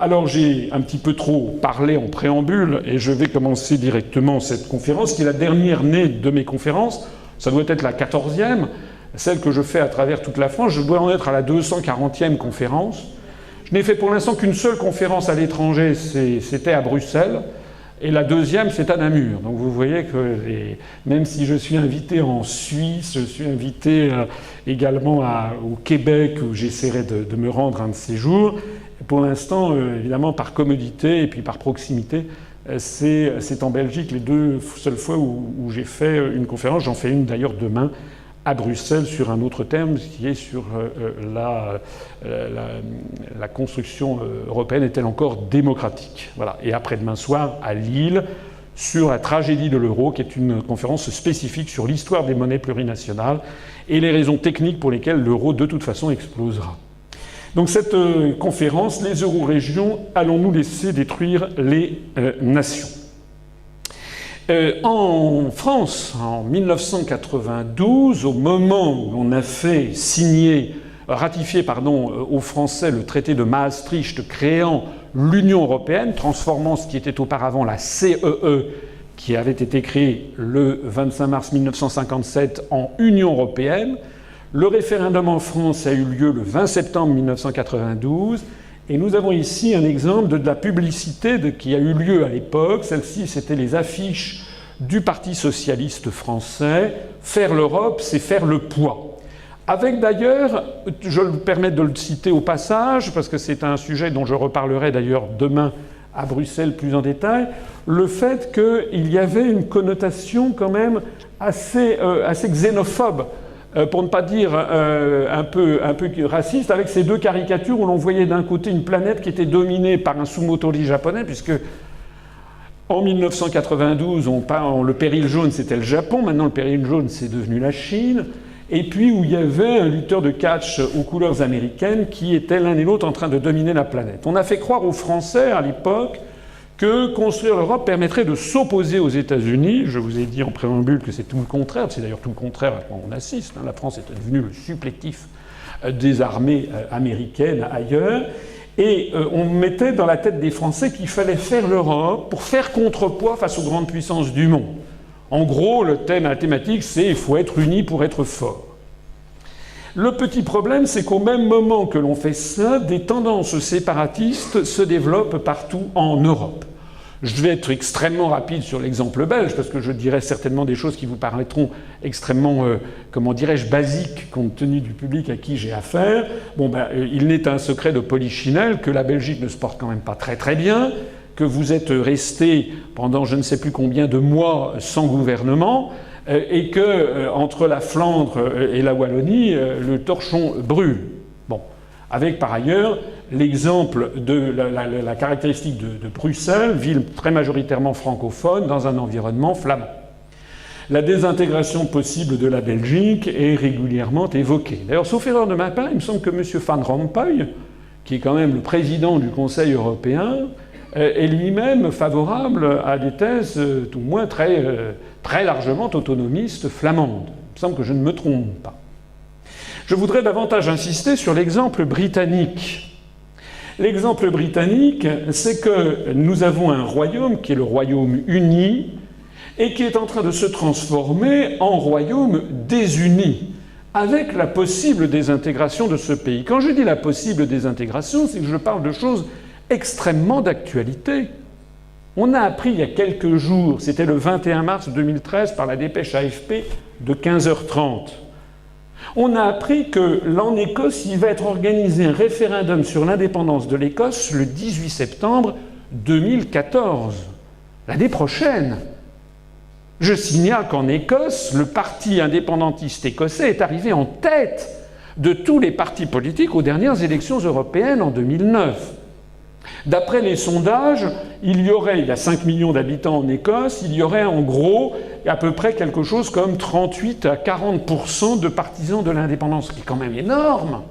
alors j'ai un petit peu trop parlé en préambule et je vais commencer directement cette conférence qui est la dernière née de mes conférences. Ça doit être la 14e, celle que je fais à travers toute la France. Je dois en être à la 240e conférence. Je n'ai fait pour l'instant qu'une seule conférence à l'étranger, c'était à Bruxelles. Et la deuxième, c'est à Namur. Donc vous voyez que même si je suis invité en Suisse, je suis invité également au Québec, où j'essaierai de me rendre un de ces jours. Pour l'instant, évidemment, par commodité et puis par proximité, c'est en Belgique les deux seules fois où j'ai fait une conférence. J'en fais une d'ailleurs demain à Bruxelles sur un autre thème qui est sur la construction européenne est-elle encore démocratique. Voilà. Et après-demain soir à Lille sur la tragédie de l'euro, qui est une conférence spécifique sur l'histoire des monnaies plurinationales et les raisons techniques pour lesquelles l'euro de toute façon explosera. Donc cette conférence, les euro-régions, allons-nous laisser détruire les nations ? En France, en 1992, au moment où on a fait ratifier aux Français le traité de Maastricht créant l'Union européenne, transformant ce qui était auparavant la CEE, qui avait été créée le 25 mars 1957 en Union européenne, le référendum en France a eu lieu le 20 septembre 1992. Et nous avons ici un exemple de la publicité qui a eu lieu à l'époque. Celle-ci, c'était les affiches du Parti socialiste français. Faire l'Europe, c'est faire le poids. Avec d'ailleurs, je me permets de le citer au passage, parce que c'est un sujet dont je reparlerai d'ailleurs demain à Bruxelles plus en détail, le fait qu'il y avait une connotation quand même assez xénophobe, pour ne pas dire un peu raciste, avec ces deux caricatures où l'on voyait d'un côté une planète qui était dominée par un Sumotori japonais, puisque en 1992, le péril jaune, c'était le Japon, maintenant le péril jaune, c'est devenu la Chine, et puis où il y avait un lutteur de catch aux couleurs américaines qui était l'un et l'autre en train de dominer la planète. On a fait croire aux Français, à l'époque, que construire l'Europe permettrait de s'opposer aux États-Unis. Je vous ai dit en préambule que c'est tout le contraire. C'est d'ailleurs tout le contraire à quoi on assiste. La France est devenue le supplétif des armées américaines ailleurs. Et on mettait dans la tête des Français qu'il fallait faire l'Europe pour faire contrepoids face aux grandes puissances du monde. En gros, la thématique, c'est il faut être unis pour être fort. Le petit problème, c'est qu'au même moment que l'on fait ça, des tendances séparatistes se développent partout en Europe. Je vais être extrêmement rapide sur l'exemple belge, parce que je dirai certainement des choses qui vous paraîtront extrêmement, basiques, compte tenu du public à qui j'ai affaire. Il n'est un secret de polichinelle que la Belgique ne se porte quand même pas très très bien, que vous êtes resté pendant je ne sais plus combien de mois sans gouvernement, et que entre la Flandre et la Wallonie, le torchon brûle. Bon, avec par ailleurs l'exemple de la caractéristique de Bruxelles, ville très majoritairement francophone, dans un environnement flamand. La désintégration possible de la Belgique est régulièrement évoquée. D'ailleurs, sauf erreur de ma part, il me semble que M. Van Rompuy, qui est quand même le président du Conseil européen, est lui-même favorable à des thèses, tout au moins très largement autonomistes flamandes. Il me semble que je ne me trompe pas. Je voudrais davantage insister sur l'exemple britannique. L'exemple britannique, c'est que nous avons un royaume qui est le Royaume-Uni et qui est en train de se transformer en royaume désuni, avec la possible désintégration de ce pays. Quand je dis la possible désintégration, c'est que je parle de choses extrêmement d'actualité. On a appris il y a quelques jours, c'était le 21 mars 2013 par la dépêche AFP de 15h30, on a appris qu'en Écosse, il va être organisé un référendum sur l'indépendance de l'Écosse le 18 septembre 2014, l'année prochaine. Je signale qu'en Écosse, le parti indépendantiste écossais est arrivé en tête de tous les partis politiques aux dernières élections européennes en 2009. D'après les sondages, il y a 5 millions d'habitants en Écosse, il y aurait en gros à peu près quelque chose comme 38 à 40% de partisans de l'indépendance, ce qui est quand même énorme.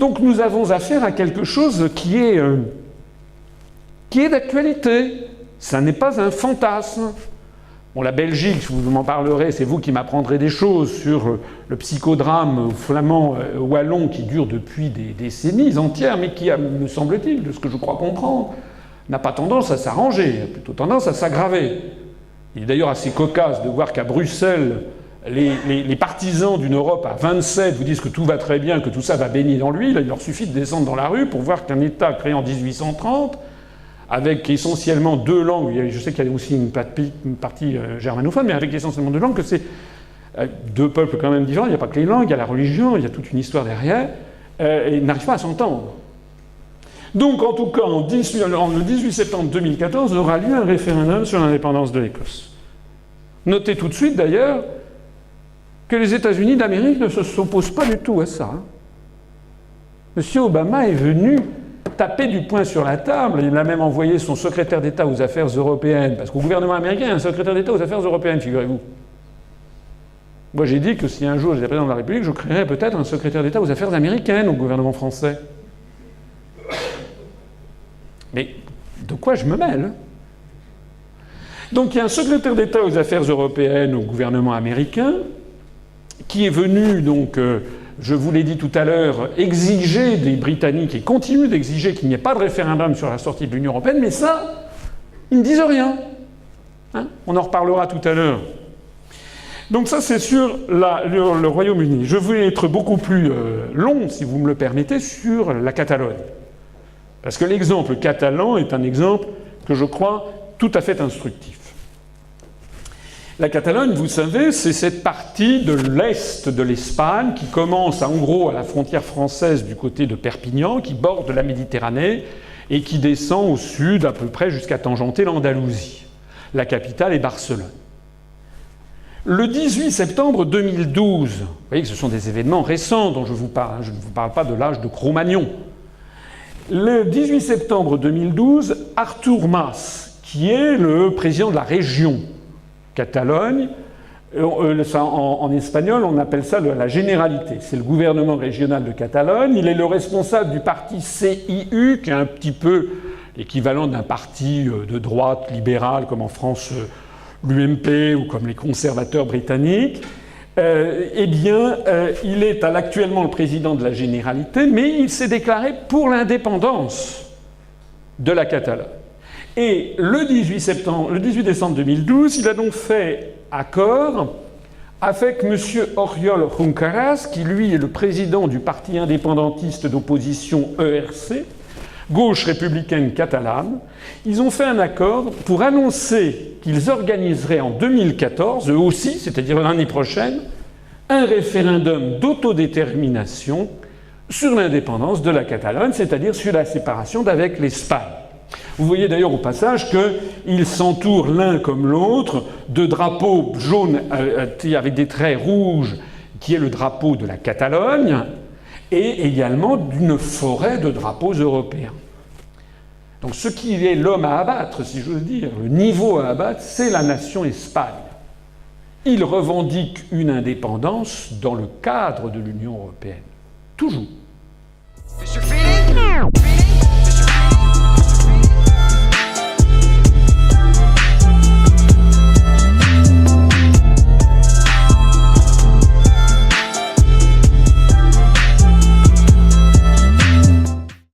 Donc nous avons affaire à quelque chose qui est d'actualité. Ça n'est pas un fantasme. Bon, la Belgique, vous m'en parlerez, c'est vous qui m'apprendrez des choses sur le psychodrame flamand wallon qui dure depuis des décennies entières, mais qui, me semble-t-il, de ce que je crois comprendre, n'a pas tendance à s'arranger, a plutôt tendance à s'aggraver. Il est d'ailleurs assez cocasse de voir qu'à Bruxelles, les partisans d'une Europe à 27 vous disent que tout va très bien, que tout ça va baigner dans l'huile. Il leur suffit de descendre dans la rue pour voir qu'un État créé en 1830, avec essentiellement deux langues, je sais qu'il y a aussi une partie germanophone, mais avec essentiellement deux langues, que c'est deux peuples quand même différents. Il n'y a pas que les langues, il y a la religion, il y a toute une histoire derrière, et ils n'arrivent pas à s'entendre. Donc, en tout cas, le 18 septembre 2014 aura lieu un référendum sur l'indépendance de l'Écosse. Notez tout de suite, d'ailleurs, que les États-Unis d'Amérique ne s'opposent pas du tout à ça. Monsieur Obama est venu taper du poing sur la table. Il a même envoyé son secrétaire d'État aux affaires européennes, parce qu'au gouvernement américain, il y a un secrétaire d'État aux affaires européennes, figurez-vous. Moi, j'ai dit que si un jour j'étais président de la République, je créerais peut-être un secrétaire d'État aux affaires américaines au gouvernement français. Mais de quoi je me mêle? Donc il y a un secrétaire d'État aux affaires européennes au gouvernement américain qui est venu, donc, je vous l'ai dit tout à l'heure, exiger des Britanniques et continue d'exiger qu'il n'y ait pas de référendum sur la sortie de l'Union européenne, mais ça, ils ne disent rien. Hein? On en reparlera tout à l'heure. Donc ça, c'est sur le Royaume-Uni. Je vais être beaucoup plus long, si vous me le permettez, sur la Catalogne. Parce que l'exemple catalan est un exemple que je crois tout à fait instructif. La Catalogne, vous savez, c'est cette partie de l'est de l'Espagne qui commence en gros à la frontière française du côté de Perpignan, qui borde la Méditerranée et qui descend au sud à peu près jusqu'à tangenter l'Andalousie. La capitale est Barcelone. Le 18 septembre 2012, vous voyez que ce sont des événements récents dont je vous parle, je ne vous parle pas de l'âge de Cro-Magnon. Le 18 septembre 2012, Artur Mas, qui est le président de la région Catalogne, en espagnol on appelle ça la généralité, c'est le gouvernement régional de Catalogne, il est le responsable du parti CIU, qui est un petit peu l'équivalent d'un parti de droite libérale comme en France l'UMP ou comme les conservateurs britanniques. Il est actuellement le président de la Généralité, mais il s'est déclaré pour l'indépendance de la Catalogne. Et le 18 décembre 2012, il a donc fait accord avec M. Oriol Junqueras, qui lui est le président du parti indépendantiste d'opposition ERC, Gauche républicaine catalane. Ils ont fait un accord pour annoncer qu'ils organiseraient en 2014, eux aussi, c'est-à-dire l'année prochaine, un référendum d'autodétermination sur l'indépendance de la Catalogne, c'est-à-dire sur la séparation d'avec l'Espagne. Vous voyez d'ailleurs au passage qu'ils s'entourent l'un comme l'autre de drapeaux jaunes avec des traits rouges, qui est le drapeau de la Catalogne, et également d'une forêt de drapeaux européens. Donc ce qui est l'homme à abattre, si j'ose dire, le niveau à abattre, c'est la nation Espagne. Il revendique une indépendance dans le cadre de l'Union européenne. Toujours.